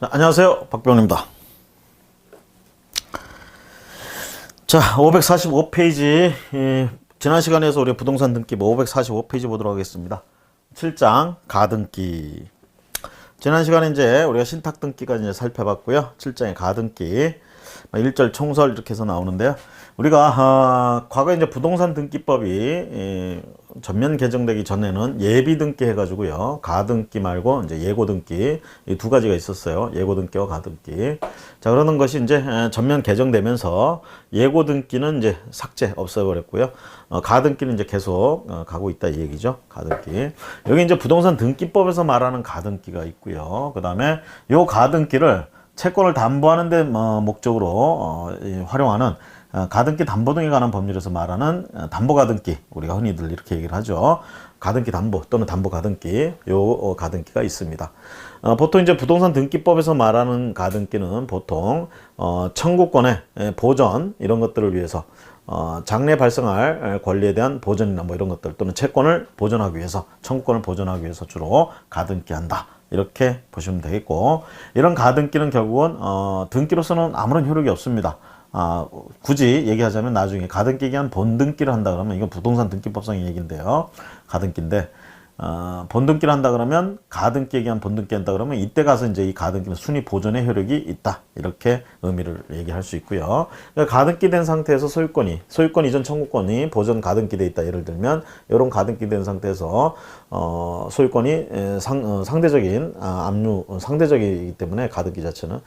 자, 안녕하세요. 박병입니다. 자, 545페이지. 지난 시간에서 우리 부동산 등기 545페이지 보도록 하겠습니다. 7장 가등기. 지난 시간에 이제 우리가 신탁 등기가 이제 살펴봤고요. 7장의 가등기. 1절 총설 이렇게 해서 나오는데요. 우리가 과거 이제 부동산 등기법이 전면 개정되기 전에는 예비 등기 해가지고요. 가등기 말고 이제 예고 등기 이 두 가지가 있었어요. 예고 등기와 가등기. 자, 그러는 것이 이제 전면 개정되면서 예고 등기는 이제 삭제 없애버렸고요. 가등기는 이제 계속 가고 있다 이 얘기죠. 가등기. 여기 이제 부동산 등기법에서 말하는 가등기가 있고요. 그 다음에 요 가등기를 채권을 담보하는 데 목적으로 활용하는 가등기 담보 등에 관한 법률에서 말하는 담보 가등기, 우리가 흔히들 이렇게 얘기를 하죠. 가등기 담보 또는 담보 가등기, 요 가등기가 있습니다. 보통 이제 부동산 등기법에서 말하는 가등기는 보통 청구권의 보전 이런 것들을 위해서 장래 발생할 권리에 대한 보전이나 뭐 이런 것들 또는 채권을 보전하기 위해서 청구권을 보전하기 위해서 주로 가등기 한다. 이렇게 보시면 되겠고, 이런 가등기는 결국은 등기로서는 아무런 효력이 없습니다. 굳이 얘기하자면 나중에 가등기에 의한 본등기를 한다 그러면, 이건 부동산 등기법상의 얘기인데요. 가등기인데 본등기를 한다 그러면, 가등기에 의한 본등기 한다 그러면 이때 가서 이제 이 가등기는 순위 보존의 효력이 있다, 이렇게 의미를 얘기할 수 있고요. 그러니까 가등기 된 상태에서 소유권 이전 청구권이 보존 가등기 돼 있다, 예를 들면 이런 가등기 된 상태에서 소유권이 상대적인 압류 상대적이기 때문에 가등기 자체는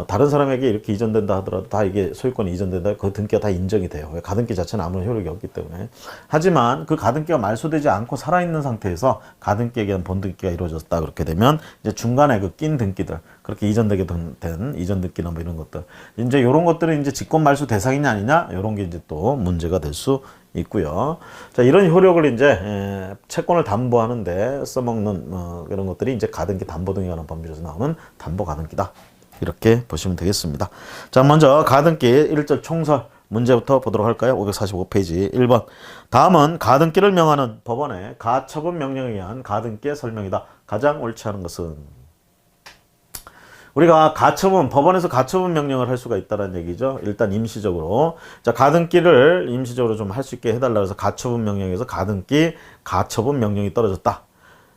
다른 사람에게 이렇게 이전된다 하더라도 다 이게 소유권이 이전된다, 그 등기가 다 인정이 돼요. 왜? 가등기 자체는 아무런 효력이 없기 때문에. 하지만 그 가등기가 말소되지 않고 살아있는 상태에서 가등기에 의한 본등기가 이루어졌다 그렇게 되면, 이제 중간에 그 낀 등기들, 그렇게 이전되게 된 이전 등기나 뭐 이런 것들, 이제 이런 것들은 이제 직권 말소 대상이냐 아니냐, 이런 게 이제 또 문제가 될 수 있고요. 자, 이런 효력을 이제 채권을 담보하는데 써먹는 이런 것들이 이제 가등기 담보 등에 관한 법률에서 나오는 담보 가등기다, 이렇게 보시면 되겠습니다. 자, 먼저 가등기 1절 총설 문제부터 보도록 할까요? 545페이지 1번. 다음은 가등기를 명하는 법원의 가처분 명령에 의한 가등기의 설명이다. 가장 옳지 않은 것은? 우리가 법원에서 가처분 명령을 할 수가 있다는 얘기죠. 일단 임시적으로. 자, 가등기를 임시적으로 좀 할 수 있게 해달라 해서 가처분 명령에서 가처분 명령이 떨어졌다.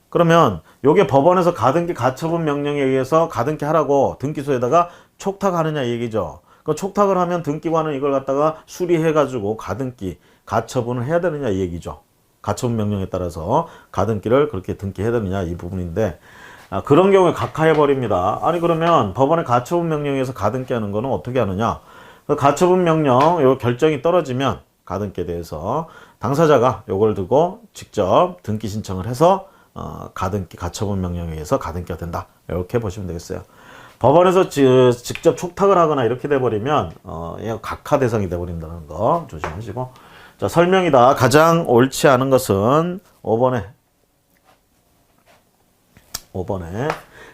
그러면 요게 법원에서 가등기 가처분 명령에 의해서 가등기 하라고 등기소에다가 촉탁하느냐 이 얘기죠. 그 촉탁을 하면 등기관은 이걸 갖다가 수리해가지고 가등기 가처분을 해야 되느냐 이 얘기죠. 가처분 명령에 따라서 가등기를 그렇게 등기해야 되느냐 이 부분인데, 그런 경우에 각하해버립니다. 아니 그러면 법원의 가처분 명령에서 가등기 하는 거는 어떻게 하느냐. 그 가처분 명령 요 결정이 떨어지면 가등기에 대해서 당사자가 요걸 두고 직접 등기 신청을 해서 가처분 명령에 의해서 가등기가 된다, 이렇게 보시면 되겠어요. 법원에서 직접 촉탁을 하거나 이렇게 돼버리면 얘가 각하 대상이 돼버린다는 거 조심하시고. 자, 설명이다. 가장 옳지 않은 것은 5번에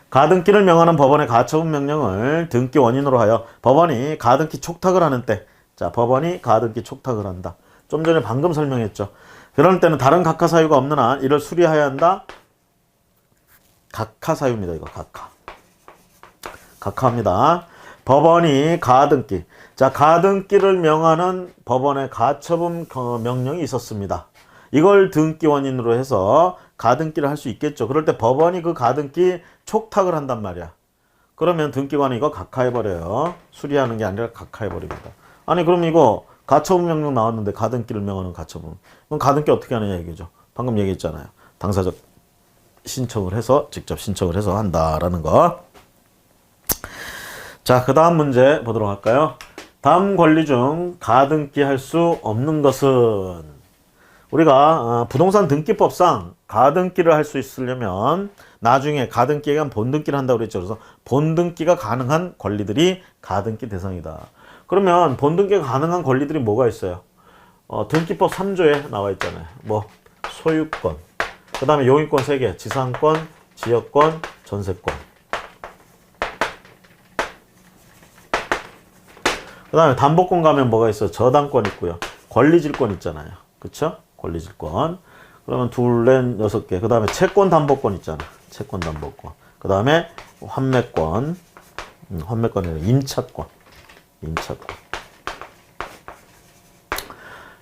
가등기를 명하는 법원의 가처분 명령을 등기 원인으로 하여 법원이 가등기 촉탁을 하는 때, 자, 법원이 가등기 촉탁을 한다. 좀 전에 방금 설명했죠. 그럴 때는 다른 각하 사유가 없는 한 이를 수리하여야 한다. 각하 사유입니다. 이거 각하입니다. 법원이 가등기. 자, 가등기를 명하는 법원의 가처분 명령이 있었습니다. 이걸 등기 원인으로 해서 가등기를 할 수 있겠죠. 그럴 때 법원이 그 가등기 촉탁을 한단 말이야. 그러면 등기관이 이거 각하해버려요. 수리하는 게 아니라 각하해버립니다. 아니 그럼 이거 가처분 명령 나왔는데 가등기를 명하는 가처분, 그럼 가등기 어떻게 하느냐 얘기죠. 방금 얘기했잖아요. 당사적 신청을 해서 직접 신청을 해서 한다라는 거. 자, 그 다음 문제 보도록 할까요? 다음 권리 중 가등기 할 수 없는 것은? 우리가 부동산 등기법상 가등기를 할 수 있으려면 나중에 가등기에 의한 본등기를 한다고 그랬죠. 그래서 본등기가 가능한 권리들이 가등기 대상이다. 그러면 본등기가 가능한 권리들이 뭐가 있어요? 등기법 3조에 나와 있잖아요. 뭐 소유권, 그 다음에 용의권 3개, 지상권, 지역권, 전세권. 그 다음에 담보권 가면 뭐가 있어요? 저당권 있고요. 권리질권 있잖아요. 그쵸? 권리질권. 그러면 둘, 넷, 6개. 그 다음에 채권 담보권 있잖아. 채권 담보권. 그 다음에 환매권. 환매권이 아니라 임차권.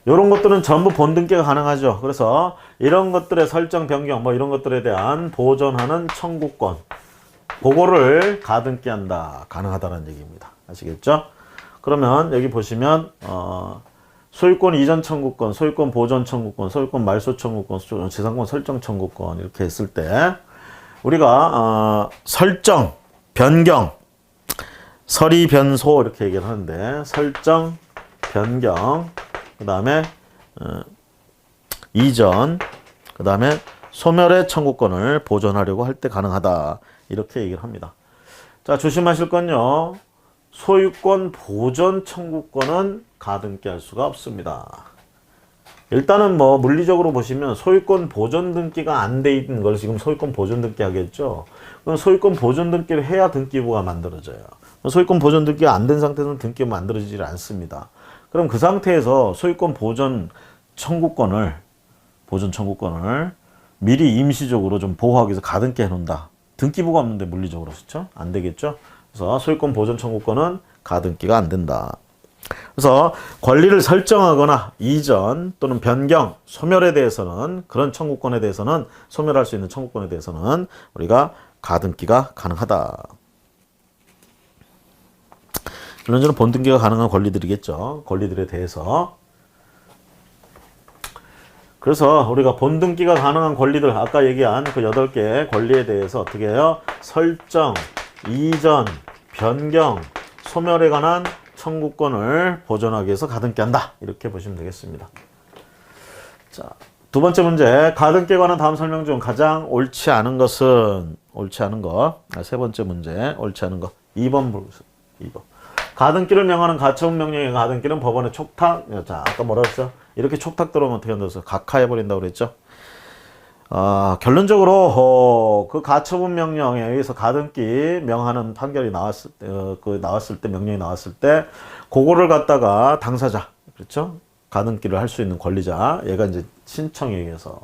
이런 것들은 전부 본등기가 가능하죠. 그래서 이런 것들의 설정 변경 뭐 이런 것들에 대한 보존하는 청구권, 그거를 가등기한다, 가능하다는 얘기입니다. 아시겠죠? 그러면 여기 보시면 소유권 이전 청구권, 소유권 보존 청구권, 소유권 말소 청구권, 재산권 설정 청구권 이렇게 했을 때 우리가 설정, 변경, 설의, 변소 이렇게 얘기를 하는데, 설정, 변경, 그 다음에 이전, 그 다음에 소멸의 청구권을 보존하려고 할 때 가능하다, 이렇게 얘기를 합니다. 자, 조심하실 건요, 소유권 보존 청구권은 가등기 할 수가 없습니다. 일단은 뭐 물리적으로 보시면 소유권 보존 등기가 안 돼 있는 걸 지금 소유권 보존 등기 하겠죠. 그럼 소유권 보존 등기를 해야 등기부가 만들어져요. 소유권 보존 등기가 안 된 상태에서는 등기가 만들어지지 않습니다. 그럼 그 상태에서 소유권 보존 청구권을 미리 임시적으로 좀 보호하기 위해서 가등기 해놓는다. 등기부가 없는데 물리적으로, 그렇죠? 안 되겠죠? 그래서 소유권 보존 청구권은 가등기가 안 된다. 그래서 권리를 설정하거나 이전 또는 변경, 소멸에 대해서는, 그런 청구권에 대해서는, 소멸할 수 있는 청구권에 대해서는 우리가 가등기가 가능하다. 결론적으로 본등기가 가능한 권리들이겠죠. 권리들에 대해서. 그래서 우리가 본등기가 가능한 권리들, 아까 얘기한 그 8개의 권리에 대해서 어떻게 해요? 설정, 이전, 변경, 소멸에 관한 청구권을 보존하기 위해서 가등기 한다, 이렇게 보시면 되겠습니다. 자, 두 번째 문제, 가등기에 관한 다음 설명 중 가장 옳지 않은 것은, 세 번째 문제, 옳지 않은 것. 2번 보세요. 2번. 가등기를 명하는 가처분 명령의 가등기는 법원의 촉탁, 자, 아까 뭐라 그랬어? 이렇게 촉탁 들어오면 어떻게 한다고 각하해버린다고 그랬죠? 결론적으로, 그 가처분 명령에 의해서 가등기 명하는 판결이 나왔을 때, 명령이 나왔을 때, 그거를 갖다가 당사자, 그렇죠? 가등기를 할 수 있는 권리자, 얘가 이제 신청에 의해서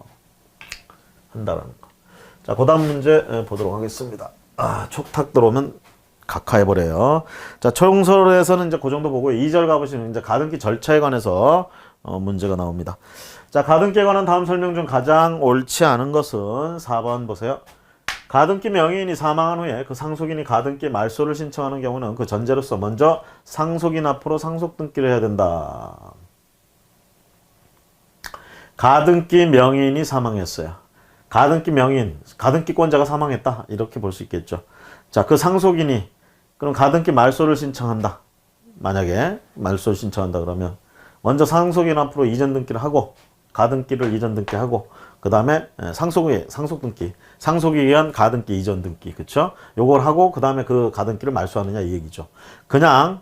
한다라는 거. 자, 그 다음 문제 보도록 하겠습니다. 촉탁 들어오면 각하해버려요. 자, 총설에서는 이제 그 정도 보고 2절 가보시면 이제 가등기 절차에 관해서 문제가 나옵니다. 자, 가등기에 관한 다음 설명 중 가장 옳지 않은 것은 4번 보세요. 가등기 명의인이 사망한 후에 그 상속인이 가등기 말소를 신청하는 경우는 그 전제로서 먼저 상속인 앞으로 상속등기를 해야 된다. 가등기 명의인이 사망했어요. 가등기 명의인, 가등기권자가 사망했다, 이렇게 볼 수 있겠죠. 자, 그 상속인이 그럼 가등기 말소를 신청한다. 만약에 말소를 신청한다 그러면 먼저 상속인 앞으로 이전 등기를 하고, 가등기를 이전 등기하고, 그 다음에 상속등기, 상속에 의한 가등기 이전 등기, 그쵸? 요걸 하고 그 다음에 그 가등기를 말소하느냐, 이 얘기죠. 그냥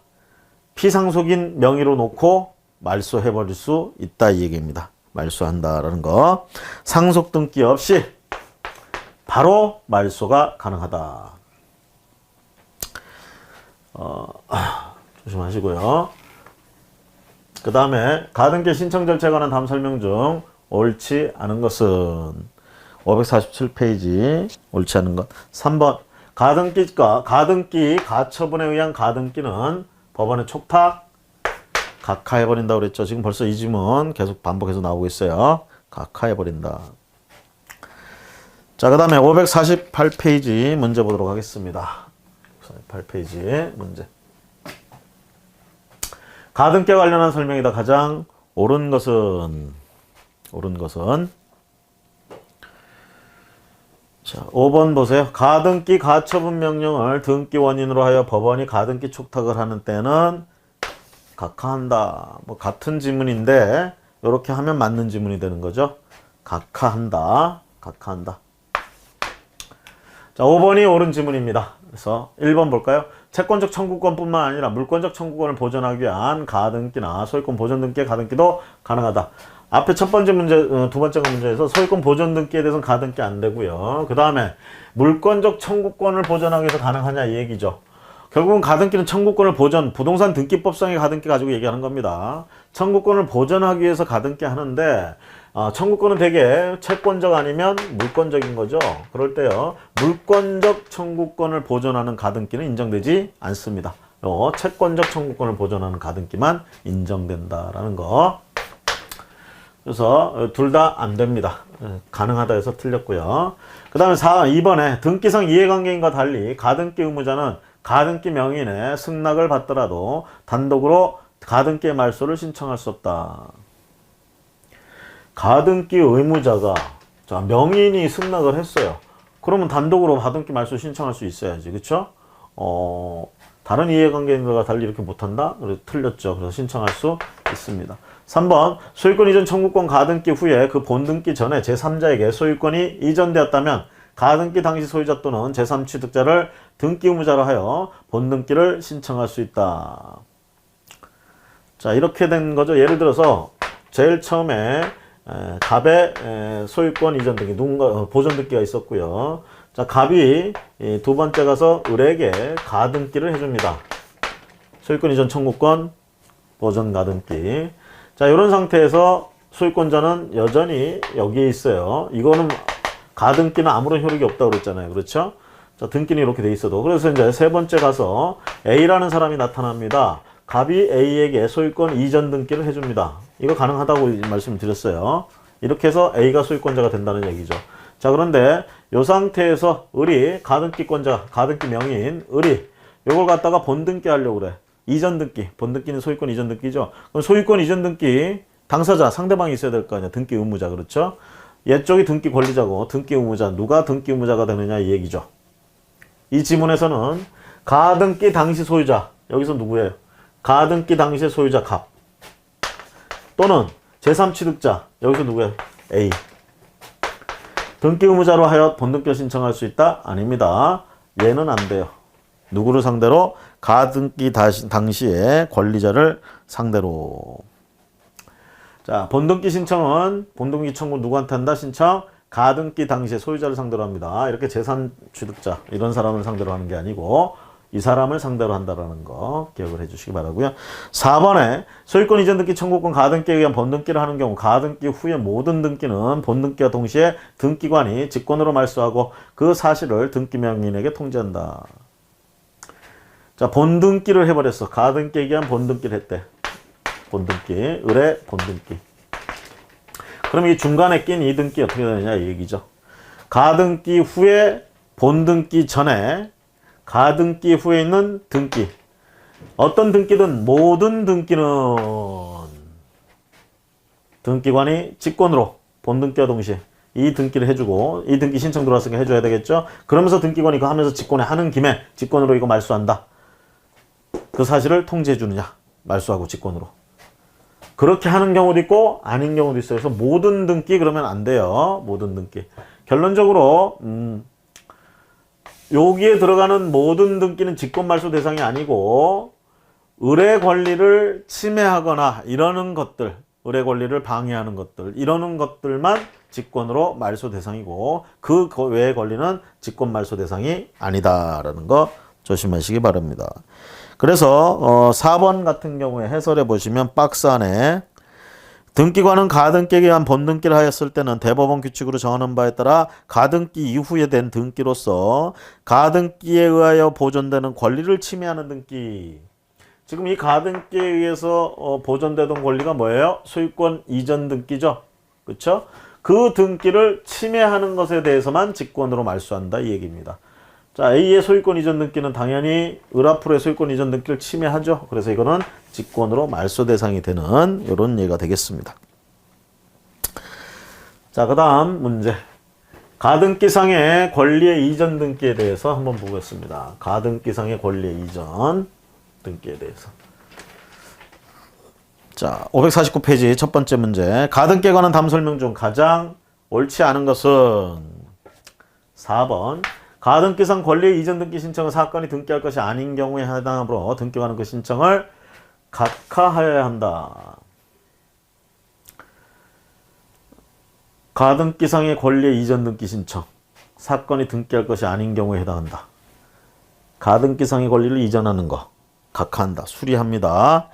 피상속인 명의로 놓고 말소해버릴 수 있다, 이 얘기입니다. 말소한다라는 거. 상속등기 없이 바로 말소가 가능하다. 조심하시고요. 그 다음에 가등기 신청 절차에 관한 다음 설명 중 옳지 않은 것은 547페이지 옳지 않은 것 3번 가등기 가처분에 의한 가등기는 법원의 촉탁 각하해버린다고 그랬죠. 지금 벌써 이 지문 계속 반복해서 나오고 있어요. 각하해버린다. 자, 그 다음에 548페이지 문제 보도록 하겠습니다. 8페이지 문제. 가등기와 관련한 설명이다. 가장 옳은 것은 자, 5번 보세요. 가등기 가처분 명령을 등기 원인으로 하여 법원이 가등기 촉탁을 하는 때는 각하한다. 뭐 같은 지문인데 이렇게 하면 맞는 지문이 되는 거죠. 각하한다. 자, 5번이 옳은 지문입니다. 그래서 1번 볼까요? 채권적 청구권뿐만 아니라 물권적 청구권을 보존하기 위한 가등기나 소유권 보존 등기의 가등기도 가능하다. 앞에 첫 번째 문제, 두 번째 문제에서 소유권 보존 등기에 대해서는 가등기 안 되고요. 그 다음에 물권적 청구권을 보존하기 위해서 가능하냐, 이 얘기죠. 결국은 가등기는 청구권을 부동산 등기법상의 가등기 가지고 얘기하는 겁니다. 청구권을 보존하기 위해서 가등기 하는데, 청구권은 대개 채권적 아니면 물권적인 거죠. 그럴 때요, 물권적 청구권을 보존하는 가등기는 인정되지 않습니다. 채권적 청구권을 보존하는 가등기만 인정된다라는 거. 그래서 둘 다 안 됩니다. 가능하다 해서 틀렸고요. 그 다음에 2번에 등기상 이해관계인과 달리 가등기 의무자는 가등기 명인의 승낙을 받더라도 단독으로 가등기의 말소를 신청할 수 없다. 가등기 의무자가 명인이 승낙을 했어요. 그러면 단독으로 가등기 말소 신청할 수 있어야지. 그쵸? 다른 이해관계인과 달리 이렇게 못한다? 그래서 틀렸죠. 그래서 신청할 수 있습니다. 3번 소유권 이전 청구권 가등기 후에 그 본등기 전에 제3자에게 소유권이 이전되었다면 가등기 당시 소유자 또는 제3취득자를 등기 의무자로 하여 본등기를 신청할 수 있다. 자, 이렇게 된 거죠. 예를 들어서 제일 처음에 갑의 소유권 이전 등기, 누군가 보존 등기가 있었고요. 자, 갑이 두 번째 가서 을에게 가등기를 해줍니다. 소유권 이전 청구권 보존 가등기. 자, 이런 상태에서 소유권자는 여전히 여기에 있어요. 이거는 가등기는 아무런 효력이 없다고 그랬잖아요. 그렇죠? 자, 등기는 이렇게 돼 있어도. 그래서 이제 세 번째 가서 A라는 사람이 나타납니다. 갑이 A에게 소유권 이전 등기를 해줍니다. 이거 가능하다고 말씀드렸어요. 이렇게 해서 A가 소유권자가 된다는 얘기죠. 자, 그런데 이 상태에서 을이 가등기권자, 가등기 명인 을이 이걸 갖다가 본등기 하려고 그래. 이전 등기, 본등기는 소유권 이전 등기죠. 그럼 소유권 이전 등기 당사자, 상대방이 있어야 될 거 아니야. 등기 의무자, 그렇죠? 얘쪽이 등기 권리자고 등기 의무자, 누가 등기 의무자가 되느냐 이 얘기죠. 이 지문에서는 가등기 당시 소유자, 여기서 누구예요? 가등기 당시 소유자 갑, 또는 제3취득자, 여기서 누구예요? A. 등기 의무자로 하여 본등기를 신청할 수 있다? 아닙니다. 얘는 안 돼요. 누구를 상대로? 가등기 당시의 권리자를 상대로. 자, 본등기 신청은 본등기 청구 누구한테 한다? 신청 가등기 당시의 소유자를 상대로 합니다. 이렇게 제3취득자 이런 사람을 상대로 하는 게 아니고 이 사람을 상대로 한다라는 거 기억을 해주시기 바라고요. 4번에 소유권 이전 등기 청구권 가등기에 의한 본등기를 하는 경우 가등기 후의 모든 등기는 본등기와 동시에 등기관이 직권으로 말소하고 그 사실을 등기 명인에게 통지한다. 자, 본등기를 해버렸어. 가등기에 의한 본등기를 했대. 본등기, 을의 본등기. 그럼 이 중간에 낀 이 등기 어떻게 되느냐 이 얘기죠. 가등기 후에 본등기 전에 가등기 후에 있는 등기. 어떤 등기든 모든 등기는 등기관이 직권으로 본등기와 동시에 이 등기를 해주고 이 등기 신청 들어왔으니까 해줘야 되겠죠. 그러면서 등기관이 이거 하면서 직권에 하는 김에 직권으로 이거 말소한다. 그 사실을 통지해 주느냐. 말소하고 직권으로. 그렇게 하는 경우도 있고 아닌 경우도 있어요. 그래서 모든 등기 그러면 안 돼요. 모든 등기. 결론적으로 여기에 들어가는 모든 등기는 직권말소 대상이 아니고 을의 권리를 침해하거나 이러는 것들, 을의 권리를 방해하는 것들, 이러는 것들만 직권으로 말소 대상이고 그 외의 권리는 직권말소 대상이 아니다라는 거 조심하시기 바랍니다. 그래서 4번 같은 경우에 해설해 보시면 박스 안에 등기관은 가등기에 의한 본등기를 하였을 때는 대법원 규칙으로 정하는 바에 따라 가등기 이후에 된 등기로서 가등기에 의하여 보존되는 권리를 침해하는 등기. 지금 이 가등기에 의해서 보존되던 권리가 뭐예요? 소유권 이전 등기죠. 그렇죠? 그 등기를 침해하는 것에 대해서만 직권으로 말소한다 이 얘기입니다. 자, A의 소유권 이전 등기는 당연히 을 앞으로의 소유권 이전 등기를 침해하죠. 그래서 이거는 직권으로 말소 대상이 되는 이런 예가 되겠습니다. 자, 그 다음 문제. 가등기상의 권리의 이전 등기에 대해서 한번 보겠습니다. 가등기상의 권리의 이전 등기에 대해서. 자, 549페이지 첫 번째 문제. 가등기에 관한 다음 설명 중 가장 옳지 않은 것은 4번. 가등기상 권리의 이전 등기 신청은 사건이 등기할 것이 아닌 경우에 해당하므로 등기관은 그 신청을 각하하여야 한다. 가등기상의 권리의 이전 등기 신청. 사건이 등기할 것이 아닌 경우에 해당한다. 가등기상의 권리를 이전하는 거. 각하한다. 수리합니다.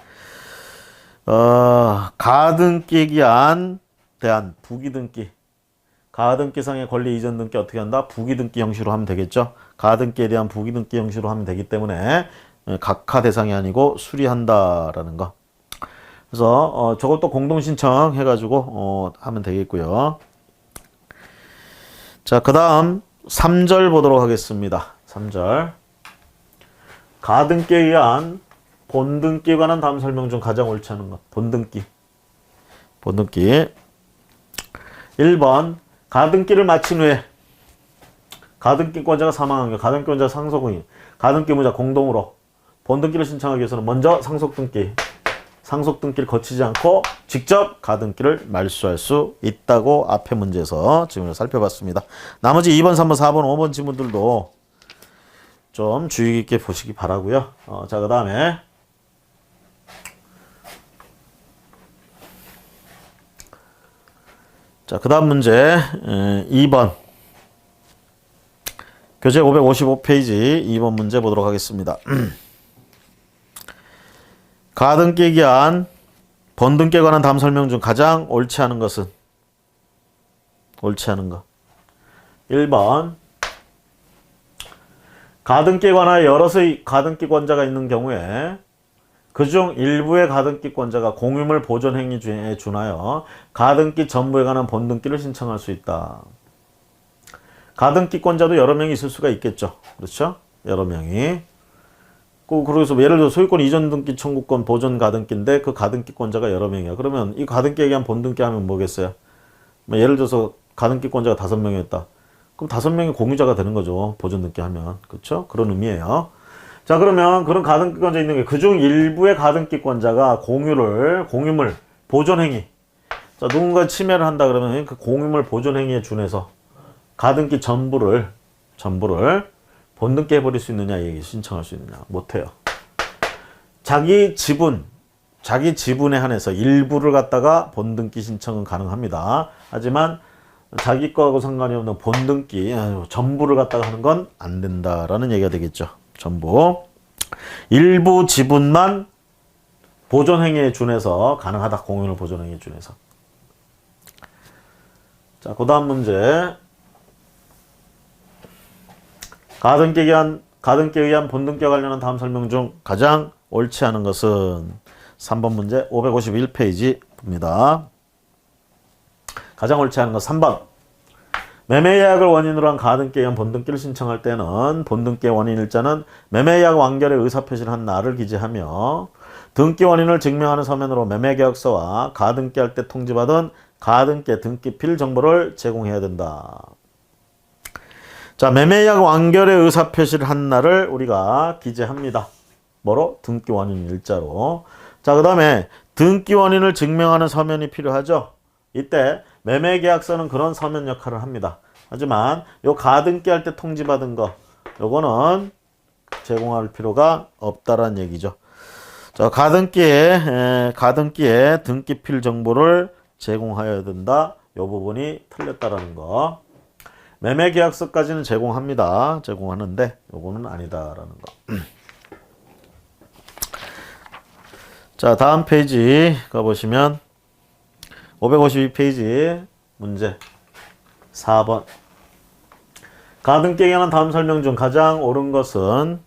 가등기에 의한 대한 부기등기, 가등기상의 권리 이전 등기 어떻게 한다? 부기등기 형식으로 하면 되겠죠. 가등기에 대한 부기등기 형식으로 하면 되기 때문에 각하 대상이 아니고 수리한다라는 거. 그래서 저것도 공동신청 해가지고 하면 되겠고요. 자, 그 다음 3절 보도록 하겠습니다. 3절. 가등기에 의한 본등기에 관한 다음 설명 중 가장 옳지 않은 것. 본등기. 1번 가등기를 마친 후에 가등기권자가 사망한 경우 가등기권자 상속응이 가등기무자 공동으로 본등기를 신청하기 위해서는 먼저 상속등기를 거치지 않고 직접 가등기를 말소할 수 있다고 앞에 문제에서 지금 살펴봤습니다. 나머지 2번, 3번, 4번, 5번 지문들도 좀 주의 깊게 보시기 바라고요. 자, 그 다음에 자, 그 다음 문제 2번 교재 555페이지 2번 문제 보도록 하겠습니다. 가등기에 기한 번등기에 관한 다음 설명 중 가장 옳지 않은 것은? 옳지 않은 것. 1번 가등기에 관하여 여럿의 가등기권자가 있는 경우에 그중 일부의 가등기권자가 공유물 보존 행위에 준하여 가등기 전부에 관한 본등기를 신청할 수 있다. 가등기권자도 여러 명이 있을 수가 있겠죠. 그렇죠? 여러 명이. 그래서 예를 들어 소유권 이전 등기 청구권 보존 가등기인데 그 가등기권자가 여러 명이야. 그러면 이 가등기에 의한 본등기 하면 뭐겠어요? 예를 들어서 가등기권자가 5명이었다. 그럼 5명이 공유자가 되는 거죠. 보존 등기 하면. 그렇죠? 그런 의미예요. 자, 그러면 그런 가등기권자 있는 게 그중 일부의 가등기권자가 공유물 보존 행위. 자, 누군가 침해를 한다 그러면 그 공유물 보존 행위에 준해서 가등기 전부를 본등기 해버릴 수 있느냐, 얘기 신청할 수 있느냐. 못해요. 자기 지분에 한해서 일부를 갖다가 본등기 신청은 가능합니다. 하지만 자기 거하고 상관이 없는 본등기, 전부를 갖다가 하는 건 안 된다라는 얘기가 되겠죠. 전부. 일부 지분만 보존행위에 준해서 가능하다. 공유물 보존행위에 준해서. 자, 그 다음 문제. 가등기에 의한 본등기와 관련한 다음 설명 중 가장 옳지 않은 것은 3번 문제 551페이지 봅니다. 가장 옳지 않은 것 3번. 매매계약을 원인으로 한 가등기에 의한 본등기를 신청할 때는 본등기의 원인일자는 매매계약 완결의 의사표시를 한 날을 기재하며 등기 원인을 증명하는 서면으로 매매계약서와 가등기할 때 통지받은 가등기 등기필 정보를 제공해야 된다. 자, 매매계약 완결의 의사표시를 한 날을 우리가 기재합니다. 뭐로? 등기 원인 일자로. 자, 그 다음에 등기 원인을 증명하는 서면이 필요하죠. 이때 매매계약서는 그런 서면 역할을 합니다. 하지만 요 가등기 할 때 통지받은 거 요거는 제공할 필요가 없다라는 얘기죠. 자, 가등기에 등기필 정보를 제공하여야 된다. 요 부분이 틀렸다라는 거. 매매계약서까지는 제공합니다. 제공하는데 요거는 아니다라는 거. 자, 다음 페이지 가보시면 552페이지 문제 4번. 가등기에 관한 다음 설명 중 가장 옳은 것은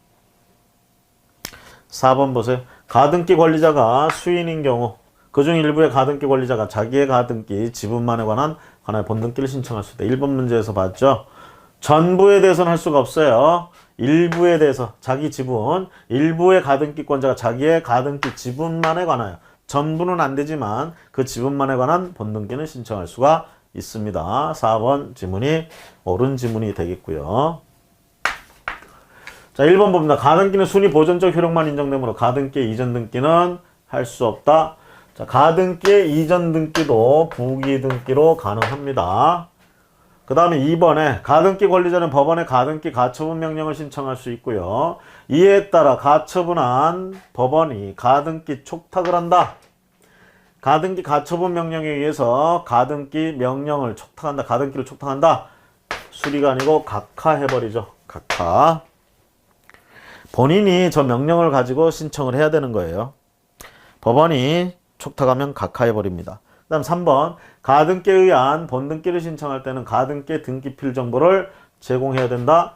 4번 보세요. 가등기 권리자가 수인인 경우 그중 일부의 가등기 권리자가 자기의 가등기 지분만에 관한 본등기를 신청할 수 있다. 1번 문제에서 봤죠. 전부에 대해서는 할 수가 없어요. 일부에 대해서 자기 지분, 일부의 가등기권자가 자기의 가등기 지분만에 관하여 전부는 안 되지만 그 지분만에 관한 본등기는 신청할 수가 있습니다. 4번 지문이 옳은 지문이 되겠고요. 자, 1번 봅니다. 가등기는 순위 보존적 효력만 인정되므로 가등기의 이전 등기는 할 수 없다. 자, 가등기의 이전 등기도 부기등기로 가능합니다. 그 다음에 2번에 가등기 권리자는 법원에 가등기 가처분 명령을 신청할 수 있고요. 이에 따라 가처분한 법원이 가등기 촉탁을 한다. 가등기 가처분 명령에 의해서 가등기 명령을 촉탁한다. 가등기를 촉탁한다. 수리가 아니고 각하해버리죠. 각하. 본인이 저 명령을 가지고 신청을 해야 되는 거예요. 법원이 촉탁하면 각하해버립니다. 그다음 3번 가등기에 의한 본등기를 신청할 때는 가등기 등기필 정보를 제공해야 된다.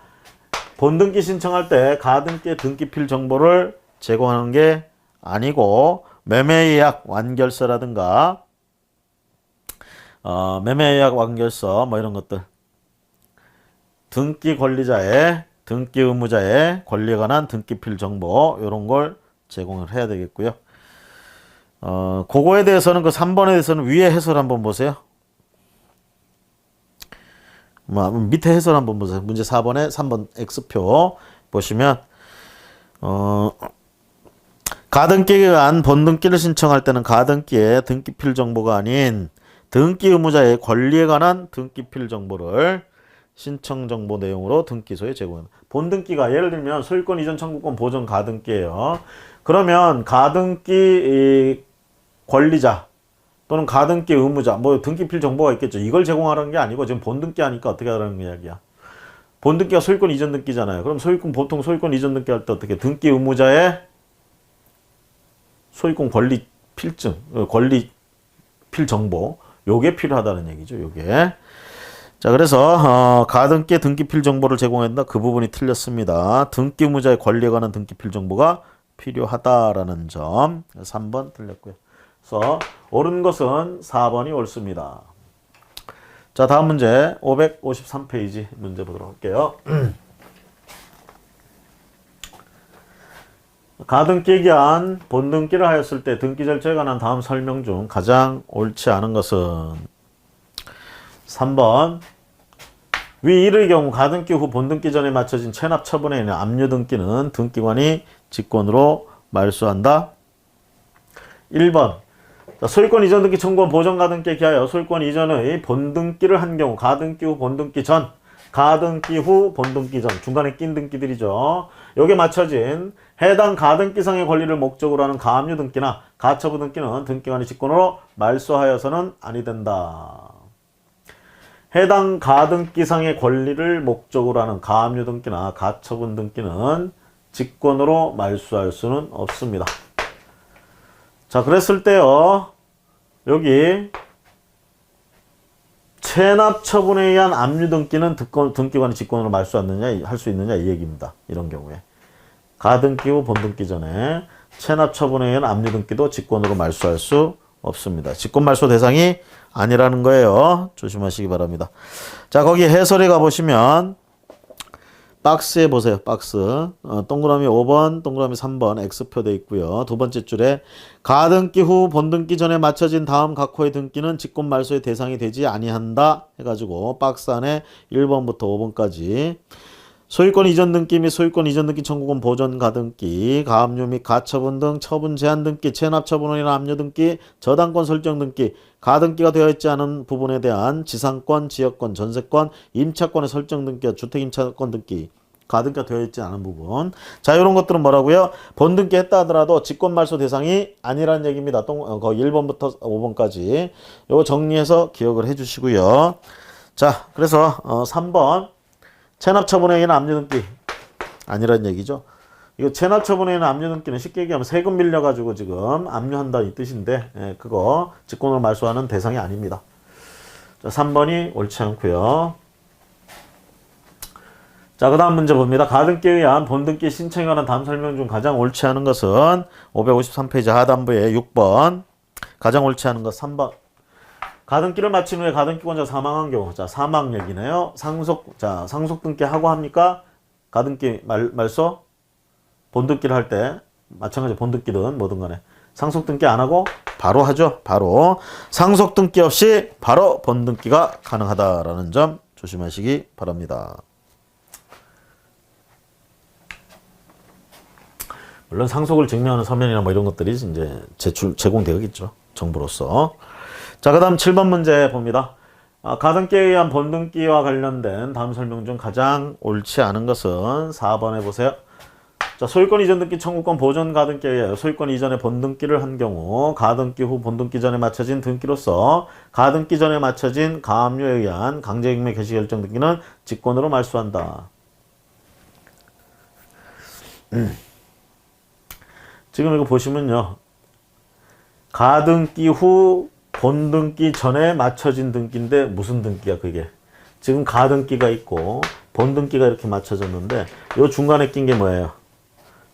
본등기 신청할 때 가등기 등기필 정보를 제공하는 게 아니고 매매예약 완결서라든가 매매예약 완결서 뭐 이런 것들 등기 권리자의 등기 의무자의 권리에 관한 등기필 정보 이런 걸 제공을 해야 되겠고요. 그거에 대해서는 그 3번에 대해서는 위에 해설 한번 보세요. 밑에 해설 한번 보세요. 문제 4번에 3번 X표 보시면 가등기에 의한 본등기를 신청할 때는 가등기의 등기필 정보가 아닌 등기 의무자의 권리에 관한 등기필 정보를 신청 정보 내용으로 등기소에 제공한다. 본등기가 예를 들면 소유권 이전 청구권 보전 가등기예요. 그러면 가등기 권리자 또는 가등기 의무자 뭐 등기필 정보가 있겠죠. 이걸 제공하라는 게 아니고 지금 본등기 하니까 어떻게 하라는 이야기야. 본등기가 소유권 이전 등기잖아요. 그럼 보통 소유권 이전 등기 할 때 어떻게 등기 의무자의 소유권 권리 필증, 권리 필 정보 요게 필요하다는 얘기죠. 요게. 자, 그래서 가등기 등기필 정보를 제공한다. 그 부분이 틀렸습니다. 등기 의무자의 권리에 관한 등기필 정보가 필요하다라는 점. 3번 틀렸고요. 그래서 옳은 것은 4번이 옳습니다. 자, 다음 문제 553페이지 문제 보도록 할게요. 가등기에 기한 본등기를 하였을 때 등기 절차에 관한 다음 설명 중 가장 옳지 않은 것은 3번 위 이의 경우 가등기 후 본등기 전에 마쳐진 체납 처분에 있는 압류등기는 등기관이 직권으로 말소한다. 1번 소유권 이전 등기 청구권 보전 가등기에 기하여 소유권 이전의 본등기를 한 경우 가등기 후 본등기 전 가등기 후 본등기 전 중간에 낀 등기들이죠. 여기에 맞춰진 해당 가등기상의 권리를 목적으로 하는 가압류 등기나 가처분 등기는 등기관이 직권으로 말소하여서는 아니 된다. 해당 가등기상의 권리를 목적으로 하는 가압류 등기나 가처분 등기는 직권으로 말소할 수는 없습니다. 자, 그랬을 때요. 여기 체납 처분에 의한 압류 등기는 등기관이 직권으로 말소하느냐 할 수 있느냐 이 얘기입니다. 이런 경우에 가등기 후 본등기 전에 체납 처분에 의한 압류 등기도 직권으로 말소할 수 없습니다. 직권 말소 대상이 아니라는 거예요. 조심하시기 바랍니다. 자, 거기 해설에 가보시면 박스에 보세요. 박스. 동그라미 5번, 동그라미 3번 X표 돼 있고요. 두 번째 줄에 가등기 후 본등기 전에 맞춰진 다음 각 호의 등기는 직권 말소의 대상이 되지 아니한다 해가지고 박스 안에 1번부터 5번까지 소유권 이전 등기 및 소유권 이전 등기 청구권 보전 가등기, 가압류 및 가처분 등 처분 제한 등기, 체납 처분원이나 압류 등기, 저당권 설정 등기, 가등기가 되어 있지 않은 부분에 대한 지상권, 지역권, 전세권, 임차권의 설정 등기와 주택 임차권 등기, 가등기가 되어 있지 않은 부분. 자, 이런 것들은 뭐라고요? 본등기 했다 하더라도 직권 말소 대상이 아니라는 얘기입니다. 거의 1번부터 5번까지. 요거 정리해서 기억을 해 주시고요. 자, 그래서 3번 체납 처분에 의한 압류 등기 아니라는 얘기죠. 이거 체납 처분에 의한 압류 등기는 쉽게 얘기하면 세금 밀려가지고 지금 압류한다 이 뜻인데 그거 직권으로 말소하는 대상이 아닙니다. 자, 3번이 옳지 않고요. 자, 그 다음 문제 봅니다. 가등기에 의한 본등기 신청에 관한 다음 설명 중 가장 옳지 않은 것은 553페이지 하단부에 6번 가장 옳지 않은 것 3번 가등기를 마친 후에 가등기권자 사망한 경우. 자, 사망 얘기네요. 상속 등기 하고 합니까? 가등기 말소? 본등기를 할 때 마찬가지 본등기든 뭐든 간에 상속 등기 안 하고 바로 하죠. 바로 상속 등기 없이 바로 본등기가 가능하다라는 점 조심하시기 바랍니다. 물론 상속을 증명하는 서면이나 뭐 이런 것들이 이제 제공되겠죠. 정보로서. 자, 그 다음 7번 문제 봅니다. 가등기에 의한 본등기와 관련된 다음 설명 중 가장 옳지 않은 것은 4번에 보세요. 자, 소유권 이전 등기 청구권 보전 가등기에 의하여 소유권 이전에 본등기를 한 경우 가등기 후 본등기 전에 맞춰진 등기로서 가등기 전에 맞춰진 가압류에 의한 강제익매 개시 결정 등기는 직권으로 말소한다. 지금 이거 보시면요. 가등기 후 본등기 전에 맞춰진 등기인데 무슨 등기야 그게? 지금 가등기가 있고 본등기가 이렇게 맞춰졌는데 요 중간에 낀 게 뭐예요?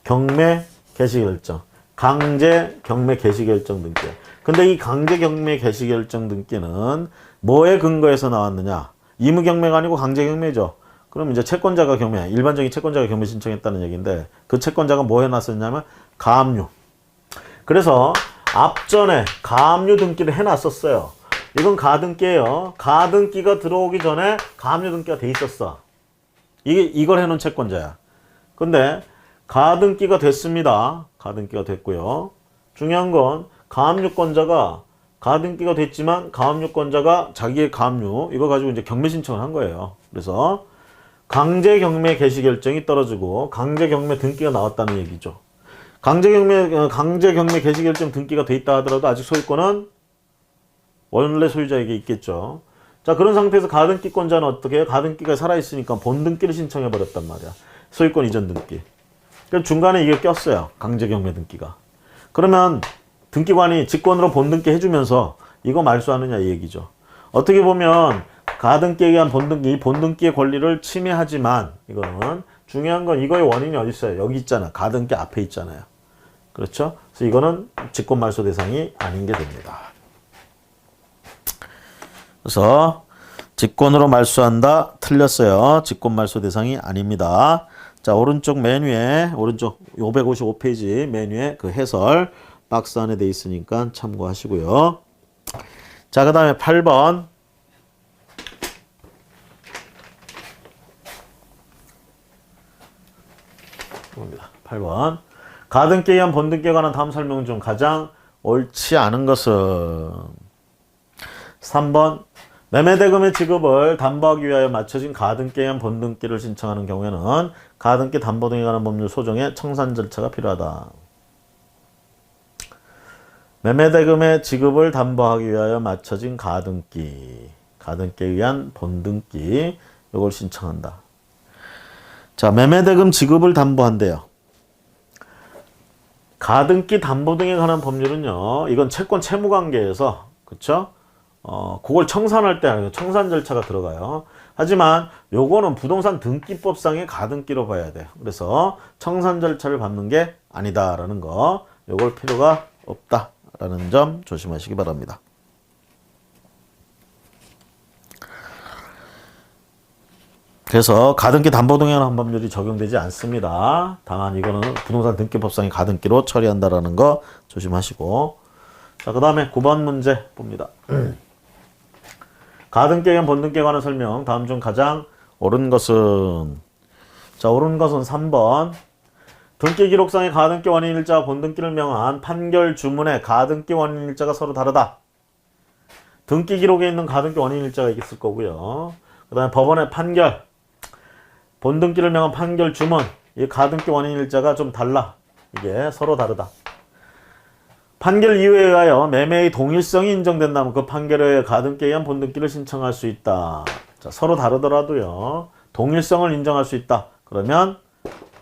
경매 개시결정. 강제 경매 개시결정 등기야. 근데 이 강제 경매 개시결정 등기는 뭐에 근거해서 나왔느냐? 의무경매가 아니고 강제경매죠. 그럼 이제 채권자가 경매, 일반적인 채권자가 경매 신청했다는 얘기인데 그 채권자가 뭐 해놨었냐면 가압류. 그래서 앞전에 가압류 등기를 해놨었어요. 이건 가등기예요. 가등기가 들어오기 전에 가압류 등기가 돼 있었어. 이걸 해놓은 채권자야. 근데 가등기가 됐습니다. 가등기가 됐고요. 중요한 건 가압류권자가 가등기가 됐지만 가압류권자가 자기의 가압류 이거 가지고 이제 경매 신청을 한 거예요. 그래서 강제 경매 개시 결정이 떨어지고 강제 경매 등기가 나왔다는 얘기죠. 강제 경매 개시 결정 등기가 돼 있다 하더라도 아직 소유권은 원래 소유자에게 있겠죠. 자, 그런 상태에서 가등기권자는 어떻게 해요? 가등기가 살아있으니까 본등기를 신청해 버렸단 말이야. 소유권 이전 등기. 그럼 중간에 이게 꼈어요. 강제 경매 등기가. 그러면 등기관이 직권으로 본등기 해주면서 이거 말소하느냐 이 얘기죠. 어떻게 보면 가등기에 의한 본등기, 이 본등기의 권리를 침해하지만 이거는 중요한 건 이거의 원인이 어디 있어요? 여기 있잖아. 가등기 앞에 있잖아요. 그렇죠? 그래서 이거는 직권 말소 대상이 아닌 게 됩니다. 그래서 직권으로 말소한다. 틀렸어요. 직권 말소 대상이 아닙니다. 자, 오른쪽 맨 위에, 오른쪽 555페이지 맨 위에 그 해설 박스 안에 돼 있으니까 참고하시고요. 자, 그 다음에 8번. 봅니다. 8번. 가등기에 의한 본등기에 관한 다음 설명 중 가장 옳지 않은 것은 3번. 매매대금의 지급을 담보하기 위하여 맞춰진 가등기에 의한 본등기를 신청하는 경우에는 가등기 담보 등에 관한 법률 소정의 청산 절차가 필요하다. 매매대금의 지급을 담보하기 위하여 맞춰진 가등기에 의한 본등기 이걸 신청한다. 자, 매매대금 지급을 담보한대요. 가등기 담보 등에 관한 법률은요. 이건 채권 채무관계에서 그쵸? 그걸 청산할 때 청산 절차가 들어가요. 하지만 요거는 부동산 등기법상의 가등기로 봐야 돼요. 그래서 청산 절차를 밟는 게 아니다라는 거 요걸 필요가 없다라는 점 조심하시기 바랍니다. 그래서 가등기 담보 등에 관한 법률이 적용되지 않습니다. 다만 이거는 부동산 등기법상의 가등기로 처리한다라는 거 조심하시고 자, 그 다음에 9번 문제 봅니다. 가등기에 의한 본등기에 관한 설명 다음 중 가장 옳은 것은 자, 옳은 것은 3번. 등기 기록상의 가등기 원인일자와 본등기를 명한 판결 주문의 가등기 원인일자가 서로 다르다. 등기 기록에 있는 가등기 원인일자가 있을 거고요. 그 다음에 법원의 판결 본등기를 명한 판결 주문 이 가등기 원인일자가 좀 달라. 이게 서로 다르다. 판결 이유에 의하여 매매의 동일성이 인정된다면 그 판결에 의해 가등기에 의한 본등기를 신청할 수 있다. 자, 서로 다르더라도요. 동일성을 인정할 수 있다. 그러면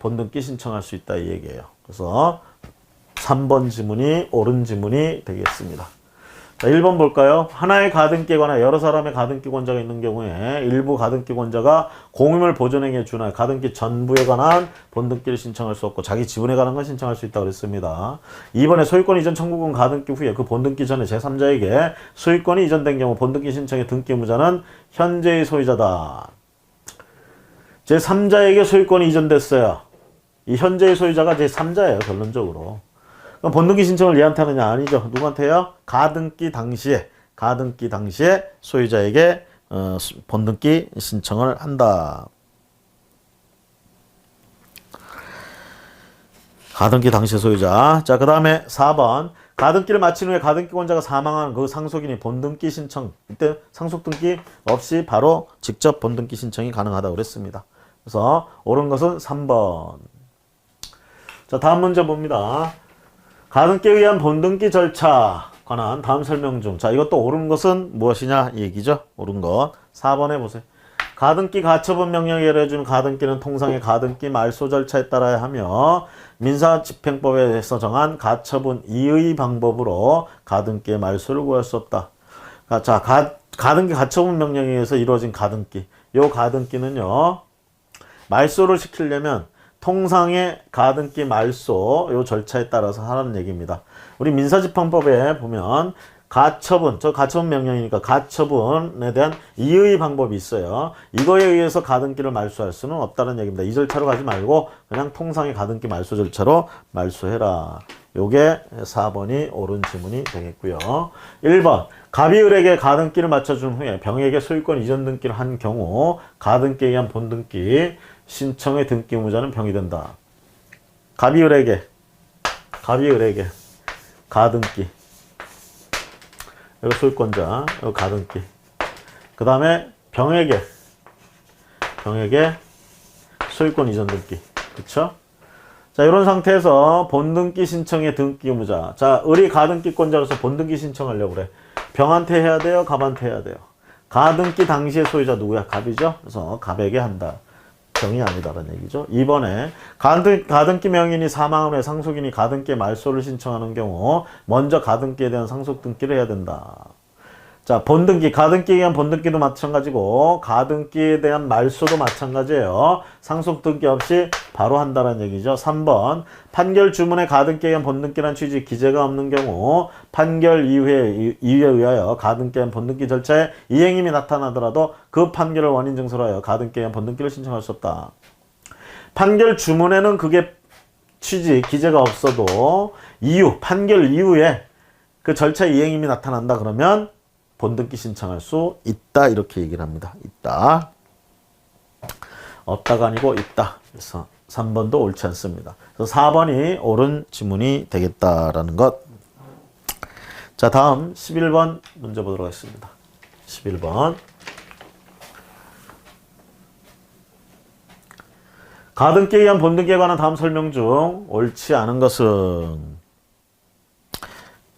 본등기 신청할 수 있다 이 얘기예요. 그래서 3번 지문이 옳은 지문이 되겠습니다. 자, 1번 볼까요? 하나의 가등기에 관한 여러 사람의 가등기 권자가 있는 경우에 일부 가등기 권자가 공유물 보존행위에 준하여 가등기 전부에 관한 본등기를 신청할 수 없고 자기 지분에 관한 건 신청할 수 있다고 그랬습니다. 2번에 소유권 이전 청구권 가등기 후에 그 본등기 전에 제3자에게 소유권이 이전된 경우 본등기 신청의 등기 의무자는 현재의 소유자다. 제3자에게 소유권이 이전됐어요. 이 현재의 소유자가 제3자예요. 결론적으로. 그럼 본등기 신청을 얘한테 하느냐? 아니죠. 누구한테요? 가등기 당시에 소유자에게 본등기 신청을 한다. 가등기 당시 소유자. 자, 그 다음에 4번. 가등기를 마친 후에 가등기권자가 사망한 그 상속인이 본등기 신청. 이때 상속등기 없이 바로 직접 본등기 신청이 가능하다고 그랬습니다. 그래서 옳은 것은 3번. 자, 다음 문제 봅니다. 가등기에 의한 본등기 절차 관한 다음 설명 중. 자, 이것도 옳은 것은 무엇이냐 이 얘기죠. 옳은 것. 4번에 보세요. 가등기 가처분 명령에 의뢰해주는 가등기는 통상의 가등기 말소 절차에 따라야 하며 민사집행법에서 정한 가처분 이의 방법으로 가등기의 말소를 구할 수 없다. 자, 가등기 가처분 명령에 의해서 이루어진 가등기. 요 가등기는요, 말소를 시키려면 통상의 가등기 말소 요 절차에 따라서 하라는 얘기입니다. 우리 민사집행법에 보면 가처분, 저 가처분 명령이니까 가처분에 대한 이의 방법이 있어요. 이거에 의해서 가등기를 말소할 수는 없다는 얘기입니다. 이 절차로 가지 말고 그냥 통상의 가등기 말소 절차로 말소해라. 요게 4번이 옳은 지문이 되겠고요. 1번, 갑이을에게 가등기를 맞춰준 후에 병에게 소유권 이전 등기를 한 경우 가등기에 의한 본등기 신청의 등기 의무자는 병이 된다. 갑이을에게 가등기, 여기 소유권자, 여기 가등기. 그 다음에 병에게 소유권 이전 등기. 그쵸? 자, 이런 상태에서 본등기 신청의 등기 의무자. 자, 을이 가등기권자로서 본등기 신청하려고 그래. 병한테 해야 돼요? 갑한테 해야 돼요? 가등기 당시의 소유자 누구야? 갑이죠? 그래서 갑에게 한다. 병이 아니다라는 얘기죠. 2번에 가등기 명인이 사망한 후에 상속인이 가등기의 말소를 신청하는 경우 먼저 가등기에 대한 상속 등기를 해야 된다. 자, 본등기, 가등기에 의한 본등기도 마찬가지고 가등기에 대한 말소도 마찬가지예요. 상속 등기 없이 바로 한다는 얘기죠. 3번, 판결 주문에 가등기에 의한 본등기란 취지 기재가 없는 경우 판결 이유에 의하여 가등기에 의한 본등기 절차에 이행임이 나타나더라도 그 판결을 원인 증서로 하여 가등기에 의한 본등기를 신청할 수 없다. 판결 주문에는 그게 취지 기재가 없어도 판결 이후에 그 절차 이행임이 나타난다 그러면 본등기 신청할 수 있다. 이렇게 얘기를 합니다. 있다. 없다가 아니고 있다. 그래서 3번도 옳지 않습니다. 그래서 4번이 옳은 지문이 되겠다라는 것. 자, 다음 11번 문제 보도록 하겠습니다. 11번. 가등기에 의한 본등기에 관한 다음 설명 중 옳지 않은 것은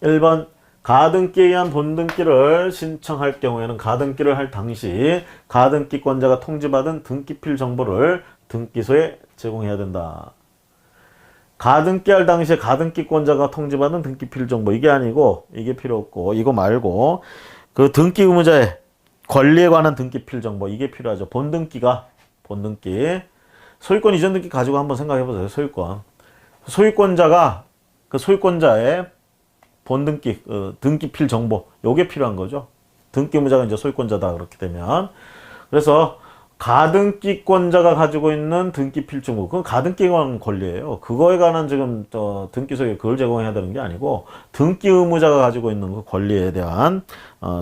1번, 가등기에 의한 본등기를 신청할 경우에는 가등기를 할 당시 가등기권자가 통지받은 등기필 정보를 등기소에 제공해야 된다. 가등기할 당시에 가등기권자가 통지받은 등기필 정보, 이게 아니고 이게 필요 없고 이거 말고 그 등기 의무자의 권리에 관한 등기필 정보, 이게 필요하죠. 본등기 소유권 이전 등기 가지고 한번 생각해 보세요. 소유권자가 그 소유권자의 본등기, 등기필 정보, 요게 필요한 거죠. 등기 의무자가 이제 소유권자다, 그렇게 되면. 그래서, 가등기권자가 가지고 있는 등기필 정보, 그건 가등기에 관한 권리예요. 그거에 관한 지금, 등기소에 그걸 제공해야 되는 게 아니고, 등기 의무자가 가지고 있는 그 권리에 대한,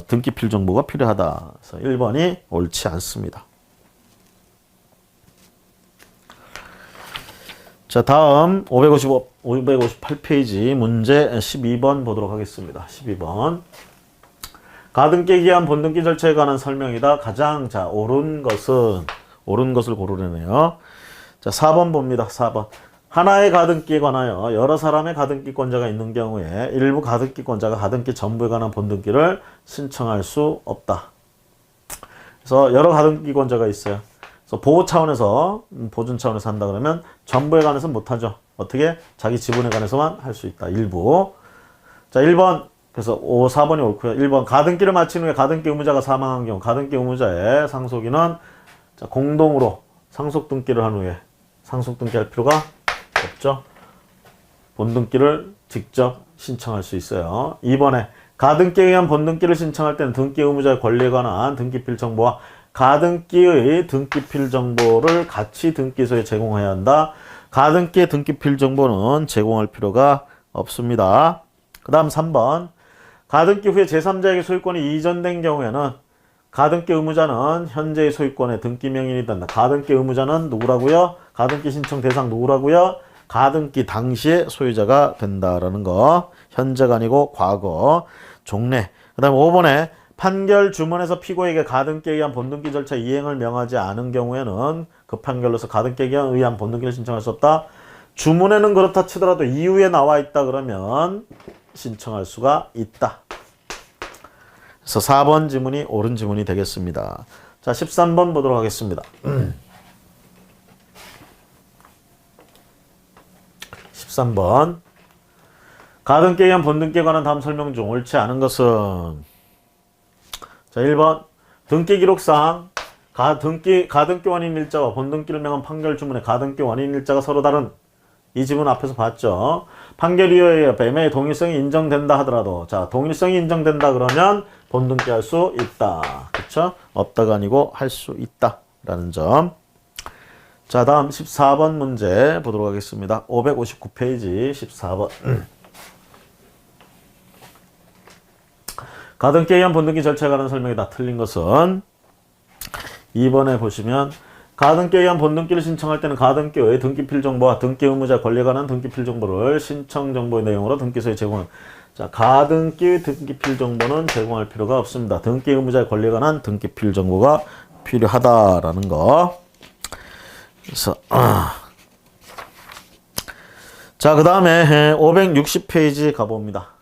등기필 정보가 필요하다. 그래서 1번이 옳지 않습니다. 자, 다음 558페이지 문제 12번 보도록 하겠습니다. 12번. 가등기에 의한 본등기 절차에 관한 설명이다. 가장 옳은 것을 고르려네요. 자, 4번 봅니다. 4번. 하나의 가등기에 관하여 여러 사람의 가등기권자가 있는 경우에 일부 가등기권자가 가등기 전부에 관한 본등기를 신청할 수 없다. 그래서 여러 가등기권자가 있어요. 보호 차원에서, 보존 차원에서 한다 그러면 전부에 관해서는 못하죠. 어떻게? 자기 지분에 관해서만 할 수 있다. 일부. 자, 1번. 그래서 4번이 옳고요. 1번. 가등기를 마친 후에 가등기 의무자가 사망한 경우 가등기 의무자의 상속인은 공동으로 상속 등기를 한 후에 상속 등기할 필요가 없죠. 본등기를 직접 신청할 수 있어요. 2번에 가등기에 의한 본등기를 신청할 때는 등기 의무자의 권리에 관한 등기필 정보와 가등기의 등기필 정보를 같이 등기소에 제공해야 한다. 가등기의 등기필 정보는 제공할 필요가 없습니다. 그 다음 3번. 가등기 후에 제3자에게 소유권이 이전된 경우에는 가등기 의무자는 현재의 소유권의 등기 명인이 된다. 가등기 의무자는 누구라고요? 가등기 신청 대상 누구라고요? 가등기 당시의 소유자가 된다라는 거. 현재가 아니고 과거. 종래. 그 다음 5번에 판결 주문에서 피고에게 가등기에 의한 본등기 절차 이행을 명하지 않은 경우에는 그 판결로서 가등기에 의한 본등기를 신청할 수 없다. 주문에는 그렇다 치더라도 이유에 나와 있다 그러면 신청할 수가 있다. 그래서 4번 지문이 옳은 지문이 되겠습니다. 자, 13번 보도록 하겠습니다. 13번. 가등기에 의한 본등기에 관한 다음 설명 중 옳지 않은 것은 자 1번 등기 기록상 가등기 원인 일자와 본등기를 명한 판결 주문의 가등기 원인 일자가 서로 다른 이 지문 앞에서 봤죠. 판결 이유에 매매의 동일성이 인정된다 하더라도 자 동일성이 인정된다 그러면 본등기 할 수 있다. 그쵸? 없다가 아니고 할 수 있다 라는 점. 자 다음 14번 문제 보도록 하겠습니다. 559페이지 14번. 가등기에 의한 본등기 절차에 관한 설명이 다 틀린 것은 2번에 보시면 가등기에 의한 본등기를 신청할 때는 가등기의 등기필 정보와 등기 의무자 권리에 관한 등기필 정보를 신청 정보의 내용으로 등기소에 제공한 자 가등기 등기필 정보는 제공할 필요가 없습니다. 등기 의무자의 권리에 관한 등기필 정보가 필요하다라는 거. 그래서 자 그 다음에 560페이지 가봅니다.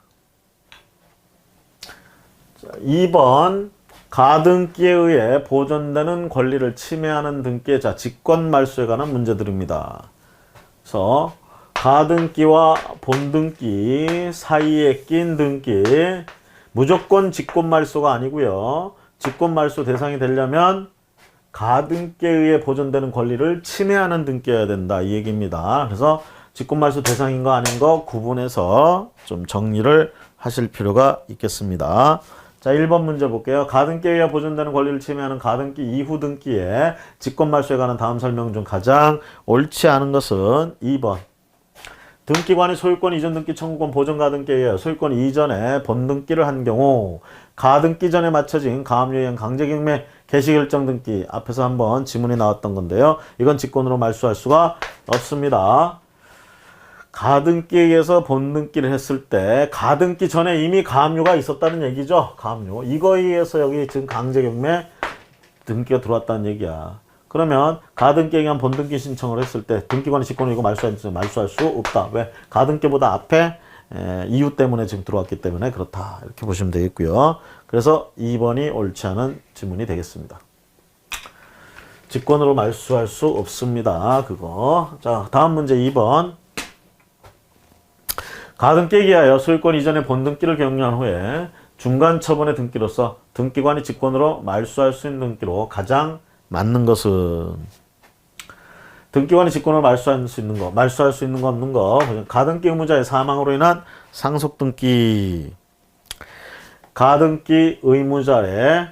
자, 2번 가등기에 의해 보존되는 권리를 침해하는 등기의 자 직권 말소에 관한 문제들입니다. 그래서 가등기와 본등기 사이에 낀 등기 무조건 직권 말소가 아니고요. 직권 말소 대상이 되려면 가등기에 의해 보존되는 권리를 침해하는 등기여야 된다 이 얘기입니다. 그래서 직권 말소 대상인 거 아닌 거 구분해서 좀 정리를 하실 필요가 있겠습니다. 자 1번 문제 볼게요. 가등기에 의해 보존되는 권리를 침해하는 가등기 이후 등기에 직권 말소에 관한 다음 설명 중 가장 옳지 않은 것은 2번. 등기관이 소유권 이전 등기 청구권 보존 가등기에 의해 소유권 이전에 본등기를 한 경우 가등기 전에 맞춰진 가압류에 의한 강제경매 개시결정 등기 앞에서 한번 지문이 나왔던 건데요. 이건 직권으로 말소할 수가 없습니다. 가등기에 의해서 본등기를 했을 때 가등기 전에 이미 가압류가 있었다는 얘기죠. 가압류. 이거에 의해서 여기 지금 강제경매 등기가 들어왔다는 얘기야. 그러면 가등기에 의한 본등기 신청을 했을 때 등기관이 직권을 이거 말소할 수 없다. 왜? 가등기보다 앞에 이유 때문에 지금 들어왔기 때문에 그렇다. 이렇게 보시면 되겠고요. 그래서 2번이 옳지 않은 지문이 되겠습니다. 직권으로 말소할 수 없습니다. 그거. 자, 다음 문제 2번. 가등기에 의하여 소유권 이전의 본등기를 격려한 후에 중간 처분의 등기로서 등기관이 직권으로 말소할 수 있는 등기로 가장 맞는 것은 등기관이 직권으로 말소할 수 있는 거 없는 거 가등기 의무자의 사망으로 인한 상속등기 가등기 의무자의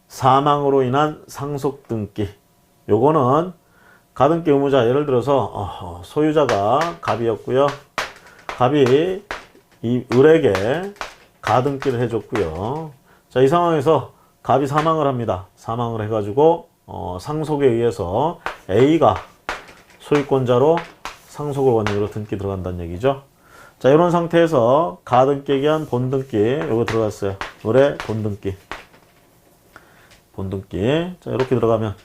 사망으로 인한 상속등기 요거는 가등기 의무자 예를 들어서 소유자가 갑이었고요. 갑이 이 을에게 가등기를 해줬고요. 자, 이 상황에서 갑이 사망을 합니다. 사망을 해가지고 상속에 의해서 A가 소유권자로 상속을 원인으로 등기 들어간다는 얘기죠. 자, 이런 상태에서 가등기에 의한 본등기 요거 들어갔어요. 을의 본등기. 자, 이렇게 들어가면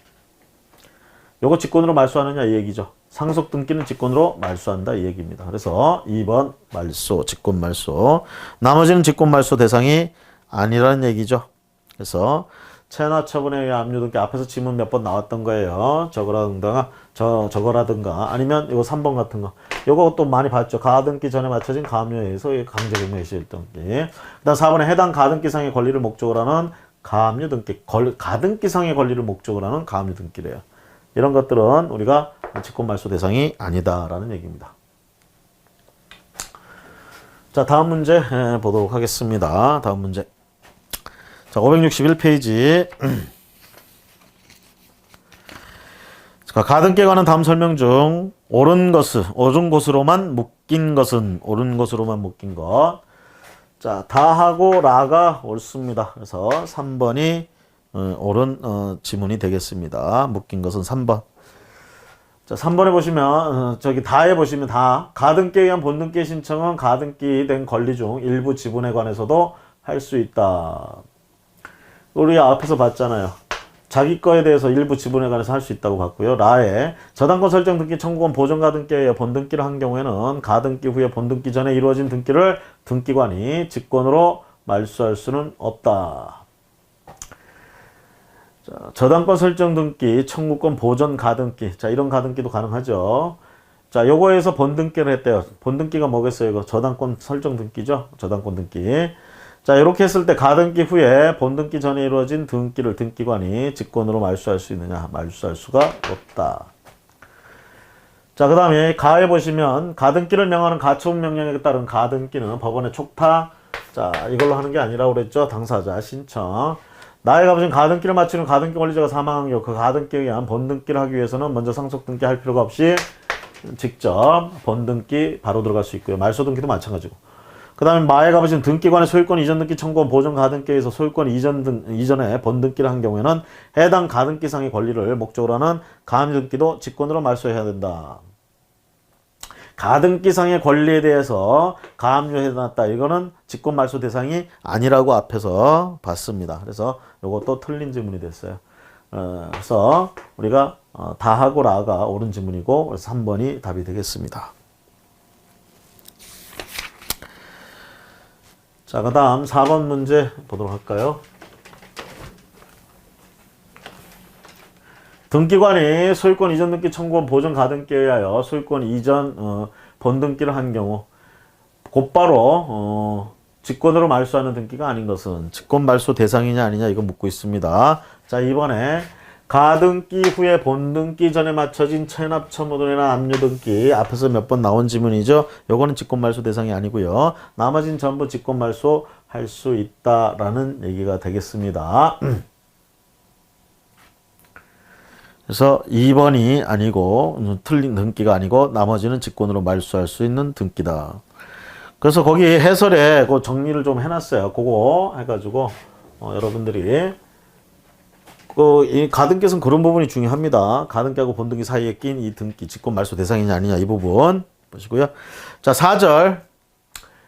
요거 직권으로 말소하느냐 이 얘기죠. 상속 등기는 직권으로 말소한다 이 얘기입니다. 그래서 2번 말소, 직권 말소. 나머지는 직권 말소 대상이 아니라는 얘기죠. 그래서 체나 처분에 의한 압류 등기 앞에서 지문 몇 번 나왔던 거예요. 저거라든가 아니면 이거 3번 같은 거. 요거 또 많이 봤죠. 가등기 전에 맞춰진 가압류에 의해서 강제경매 시일등기. 그다음 4번에 해당 가등기상의 권리를 목적으로 하는 가압류 등기. 가등기상의 권리를 목적으로 하는 가압류 등기래요. 이런 것들은 우리가 직권 말소 대상이 아니다라는 얘기입니다. 자, 다음 문제 보도록 하겠습니다. 다음 문제. 자, 561페이지. 가등기에 관한 다음 설명 중 옳은 것으로만 묶인 것. 자, 다하고 라가 옳습니다. 그래서 3번이 옳은 지문이 되겠습니다. 묶인 것은 3번. 자, 3번에 보시면 저기 다에 보시면 다 가등기에 의한 본등기 신청은 가등기 된 권리 중 일부 지분에 관해서도 할 수 있다. 우리 앞에서 봤잖아요. 자기 거에 대해서 일부 지분에 관해서 할 수 있다고 봤고요. 라에 저당권 설정 등기 청구권 보존 가등기에 의해 본등기를 한 경우에는 가등기 후에 본등기 전에 이루어진 등기를 등기관이 직권으로 말소할 수는 없다. 자, 저당권 설정 등기, 청구권 보존 가등기. 자, 이런 가등기도 가능하죠. 자, 요거에서 본등기를 했대요. 본등기가 뭐겠어요? 이거 저당권 설정 등기죠? 저당권 등기. 자, 이렇게 했을 때 가등기 후에 본등기 전에 이루어진 등기를 등기관이 직권으로 말소할 수 있느냐? 말소할 수가 없다. 자, 그 다음에 가에 보시면 가등기를 명하는 가처분 명령에 따른 가등기는 법원의 촉탁. 자, 이걸로 하는 게 아니라고 그랬죠? 당사자 신청. 나의 값은 가등기를 마치는 가등기 권리자가 사망한 경우 그 가등기에 의한 본등기를 하기 위해서는 먼저 상속 등기할 필요가 없이 직접 본등기 바로 들어갈 수 있고요. 말소등기도 마찬가지고. 그 다음에 마의 값은 등기관의 소유권 이전 등기 청구원 보존 가등기에서 소유권 이전에 본등기를 한 경우에는 해당 가등기상의 권리를 목적으로 하는 가압류등기도 직권으로 말소해야 된다. 가등기상의 권리에 대해서 가압류해놨다. 이거는 직권 말소 대상이 아니라고 앞에서 봤습니다. 그래서 이것도 틀린 지문이 됐어요. 그래서 우리가 다하고 라가 옳은 지문이고 3번이 답이 되겠습니다. 자, 그 다음 4번 문제 보도록 할까요? 등기관이 소유권 이전 등기 청구원 보존 가등기에 의하여 소유권 이전 본등기를 한 경우 곧바로 직권으로 말소하는 등기가 아닌 것은 직권 말소 대상이냐 아니냐 이거 묻고 있습니다. 자, 이번에 가등기 후에 본등기 전에 맞춰진 체납 처분이나 압류등기 앞에서 몇 번 나온 지문이죠. 요거는 직권 말소 대상이 아니고요. 나머지는 전부 직권 말소 할 수 있다라는 얘기가 되겠습니다. 그래서 2번이 아니고 틀린 등기가 아니고 나머지는 직권으로 말소할 수 있는 등기다. 그래서 거기 해설에 그 정리를 좀 해놨어요. 그거 해가지고 여러분들이 이 가등기에서는 그런 부분이 중요합니다. 가등기하고 본등기 사이에 낀 이 등기 직권 말소 대상이냐 아니냐 이 부분 보시고요. 자, 4절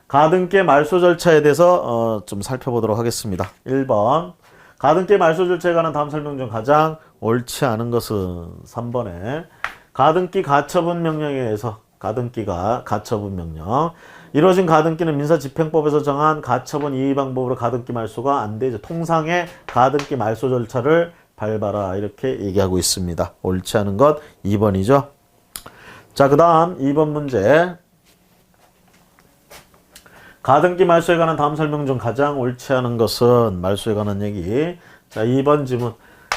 가등기의 말소 절차에 대해서 좀 살펴보도록 하겠습니다. 1번 가등기 말소 절차에 관한 다음 설명 중 가장 옳지 않은 것은 3번에 가등기 가처분 명령에 의해서 가등기가 가처분 명령 이루어진 가등기는 민사집행법에서 정한 가처분 이의 방법으로 가등기 말소가 안 되죠. 통상의 가등기 말소 절차를 밟아라 이렇게 얘기하고 있습니다. 옳지 않은 것 2번이죠. 자, 그 다음 2번 문제 가등기 말소에 관한 다음 설명 중 가장 옳지 않은 것은 말소에 관한 얘기. 자, 2번 지문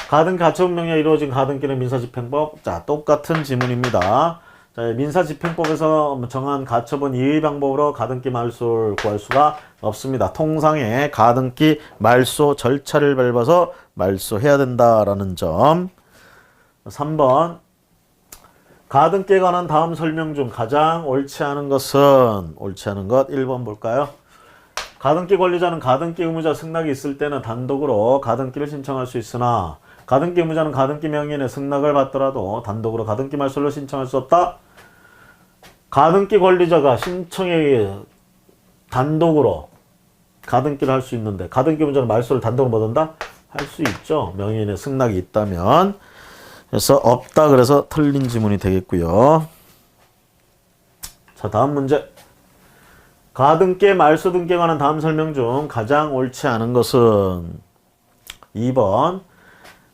가등기 가처분 명령에 이루어진 가등기는 민사집행법. 자, 똑같은 지문입니다. 자, 민사집행법에서 정한 가처분 이의 방법으로 가등기 말소를 구할 수가 없습니다. 통상의 가등기 말소 절차를 밟아서 말소해야 된다라는 점. 3번 가등기에 관한 다음 설명 중 가장 옳지 않은 것은 옳지 않은 것 1번 볼까요? 가등기 권리자는 가등기 의무자 승낙이 있을 때는 단독으로 가등기를 신청할 수 있으나 가등기 의무자는 가등기 명인의 승낙을 받더라도 단독으로 가등기 말소를 신청할 수 없다. 가등기 권리자가 신청에 의해 단독으로 가등기를 할 수 있는데 가등기 의무자는 말소를 단독으로 못한다? 할 수 있죠. 명인의 승낙이 있다면. 그래서 없다 그래서 틀린 지문이 되겠고요. 자, 다음 문제. 가등기의 말소 등기에 관한 다음 설명 중 가장 옳지 않은 것은 2번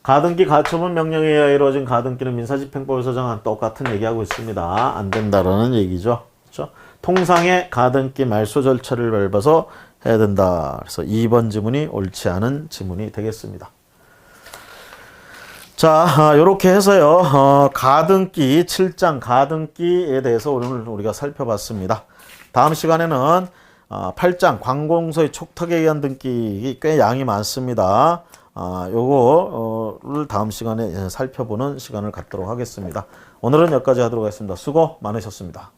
가등기 가처분 명령에 의해 이루어진 가등기는 민사집행법에서 정한 똑같은 얘기하고 있습니다. 안 된다라는 얘기죠. 그렇죠? 통상의 가등기 말소 절차를 밟아서 해야 된다. 그래서 2번 지문이 옳지 않은 지문이 되겠습니다. 자, 요렇게 해서요. 가등기 7장 가등기에 대해서 오늘 우리가 살펴봤습니다. 다음 시간에는 8장 관공서의 촉탁에 의한 등기 꽤 양이 많습니다. 요거를 다음 시간에 살펴보는 시간을 갖도록 하겠습니다. 오늘은 여기까지 하도록 하겠습니다. 수고 많으셨습니다.